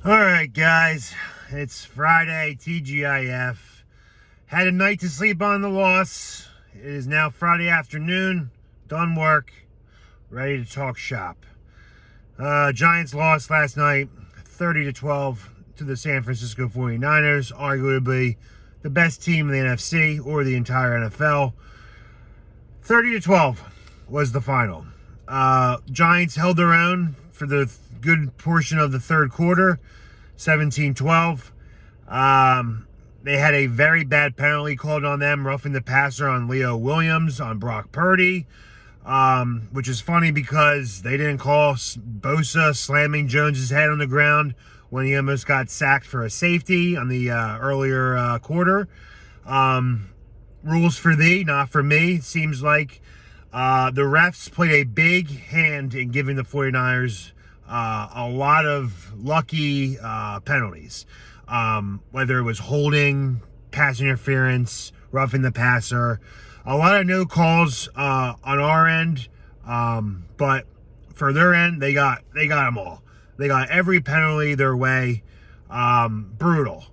All right, guys, it's Friday, TGIF. Had a night to sleep on the loss. It is now Friday afternoon, done work, ready to talk shop. Giants lost last night, 30-12 to the San Francisco 49ers, arguably the best team in the NFC or the entire NFL. 30-12 was the final. Giants held their own for the good portion of the third quarter, 17-12. They had a very bad penalty called on them, roughing the passer on Leo Williams, on Brock Purdy, which is funny because they didn't call Bosa slamming Jones's head on the ground when he almost got sacked for a safety on the earlier quarter. Rules for thee, not for me. Seems like the refs played a big hand in giving the 49ers a lot of lucky penalties. Whether it was holding, pass interference, roughing the passer. A lot of no calls on our end, but for their end, they got them all. They got every penalty their way. Brutal.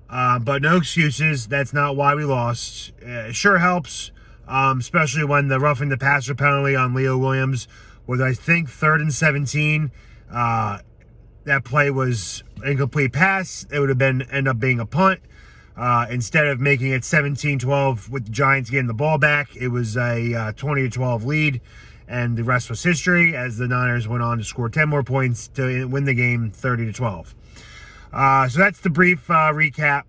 But no excuses. That's not why we lost. It sure helps, especially when the roughing the passer penalty on Leo Williams was, I think, 3rd and 17. That play was incomplete pass. It would have end up being a punt. Instead of making it 17-12 with the Giants getting the ball back, it was a 20-12 lead, and the rest was history as the Niners went on to score 10 more points to win the game 30-12. So that's the brief recap.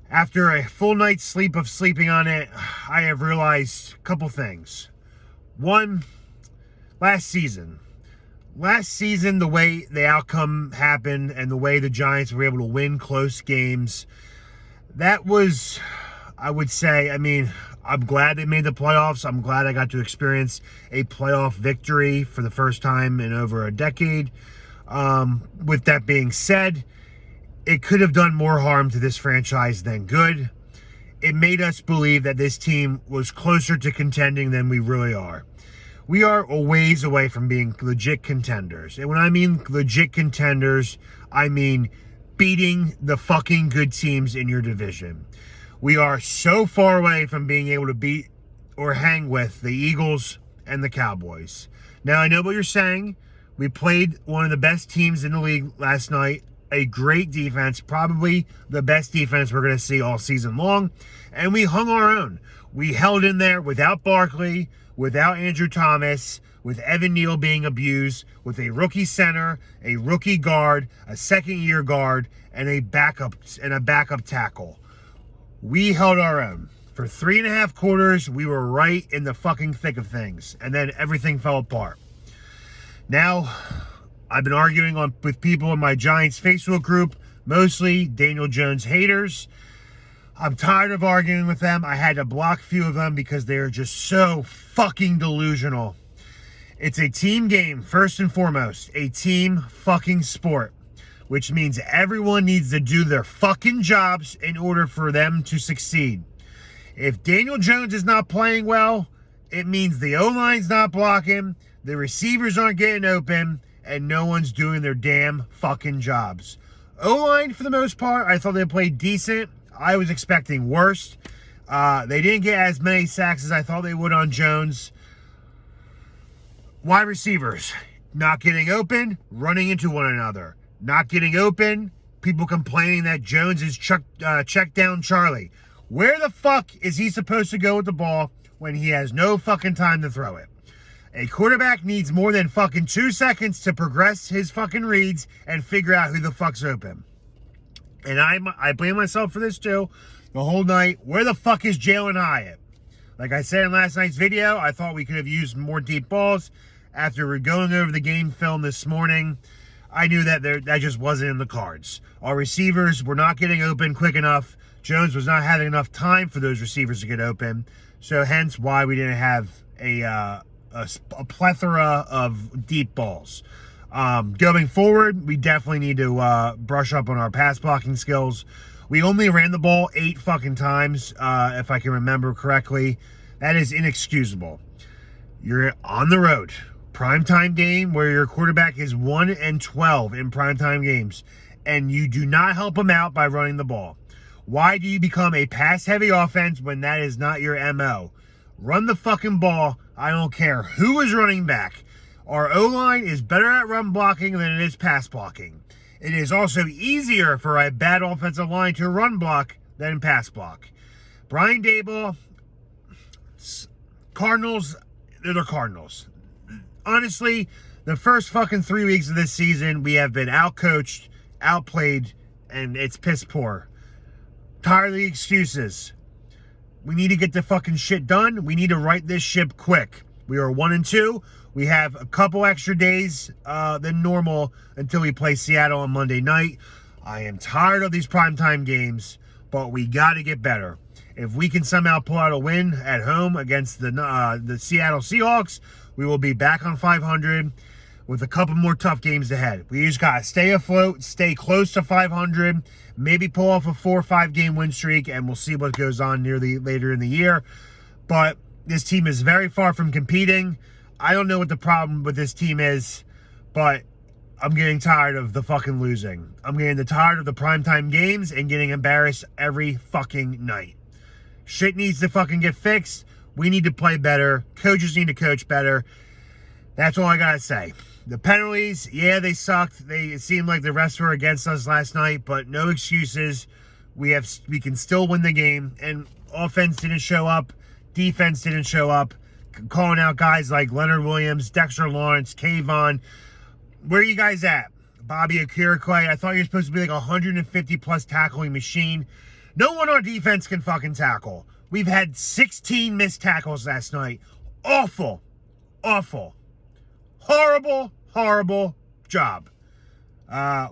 After a full night's sleep of sleeping on it, I have realized a couple things. One, last season, the way the outcome happened and the way the Giants were able to win close games, that was, I would say, I'm glad they made the playoffs. I'm glad I got to experience a playoff victory for the first time in over a decade. With that being said, it could have done more harm to this franchise than good. It made us believe that this team was closer to contending than we really are. We are a ways away from being legit contenders. And when I mean legit contenders, I mean beating the fucking good teams in your division. We are so far away from being able to beat or hang with the Eagles and the Cowboys. Now, I know what you're saying. We played one of the best teams in the league last night. A great defense, probably the best defense we're going to see all season long. And we hung our own. We held in there without Barkley, without Andrew Thomas, with Evan Neal being abused, with a rookie center, a rookie guard, a second-year guard, and a backup tackle. We held our own. For 3.5 quarters, we were right in the fucking thick of things, and then everything fell apart. Now, I've been arguing with people in my Giants Facebook group, mostly Daniel Jones haters. I'm tired of arguing with them. I had to block a few of them because they're just so fucking delusional. It's a team game, first and foremost. A team fucking sport. Which means everyone needs to do their fucking jobs in order for them to succeed. If Daniel Jones is not playing well, it means the O-line's not blocking, the receivers aren't getting open, and no one's doing their damn fucking jobs. O-line, for the most part, I thought they played decent. I was expecting worse. They didn't get as many sacks as I thought they would on Jones. Wide receivers, not getting open, running into one another. Not getting open, people complaining that Jones is check down Charlie. Where the fuck is he supposed to go with the ball when he has no fucking time to throw it? A quarterback needs more than fucking 2 seconds to progress his fucking reads and figure out who the fuck's open. And I blame myself for this too. The whole night, where the fuck is Jalen Hyatt? Like I said in last night's video, I thought we could have used more deep balls. After going over the game film this morning, I knew that that just wasn't in the cards. Our receivers were not getting open quick enough. Jones was not having enough time for those receivers to get open. So hence why we didn't have a plethora of deep balls. Going forward, we definitely need to brush up on our pass blocking skills. We only ran the ball 8 fucking times, if I can remember correctly. That is inexcusable. You're on the road. Primetime game where your quarterback is 1-12 in primetime games. and you do not help them out by running the ball. Why do you become a pass-heavy offense when that is not your MO? Run the fucking ball. I don't care who is running back. Our O-line is better at run blocking than it is pass blocking. It is also easier for a bad offensive line to run block than pass block. Brian Daboll, Cardinals, they're the Cardinals. Honestly, the first fucking 3 weeks of this season, we have been outcoached, outplayed, and it's piss poor. Tired of the excuses. We need to get the fucking shit done. We need to right this ship quick. We are 1-2. We have a couple extra days than normal until we play Seattle on Monday night. I am tired of these primetime games, but we got to get better. If we can somehow pull out a win at home against the Seattle Seahawks, we will be back on 500 with a couple more tough games ahead. We just got to stay afloat, stay close to 500, maybe pull off a 4 or 5 game win streak, and we'll see what goes on later in the year. But this team is very far from competing. I don't know what the problem with this team is, but I'm getting tired of the fucking losing. I'm getting tired of the primetime games and getting embarrassed every fucking night. Shit needs to fucking get fixed. We need to play better. Coaches need to coach better. That's all I gotta say. The penalties, yeah, they sucked. It seemed like the refs were against us last night, but no excuses. We can still win the game. And offense didn't show up. Defense didn't show up. Calling out guys like Leonard Williams, Dexter Lawrence, Kayvon. Where are you guys at? Bobby Okereke, I thought you were supposed to be like a 150-plus tackling machine. No one on defense can fucking tackle. We've had 16 missed tackles last night. Awful. Awful. Horrible job.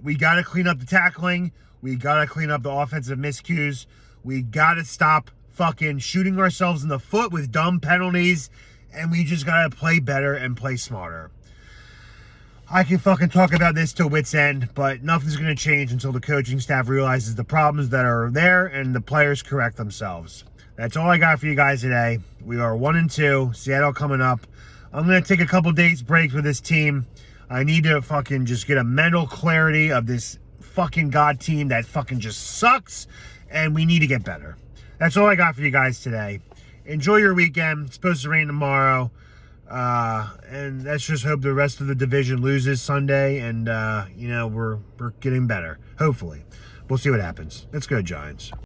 We got to clean up the tackling. We got to clean up the offensive miscues. We got to stop fucking shooting ourselves in the foot with dumb penalties. And we just got to play better and play smarter. I can fucking talk about this till wit's end, but nothing's going to change until the coaching staff realizes the problems that are there and the players correct themselves. That's all I got for you guys today. We are 1-2. Seattle coming up. I'm going to take a couple days break with this team. I need to fucking just get a mental clarity of this fucking God team that fucking just sucks, and we need to get better. That's all I got for you guys today. Enjoy your weekend. It's supposed to rain tomorrow. And let's just hope the rest of the division loses Sunday, and we're getting better. Hopefully. We'll see what happens. Let's go, Giants.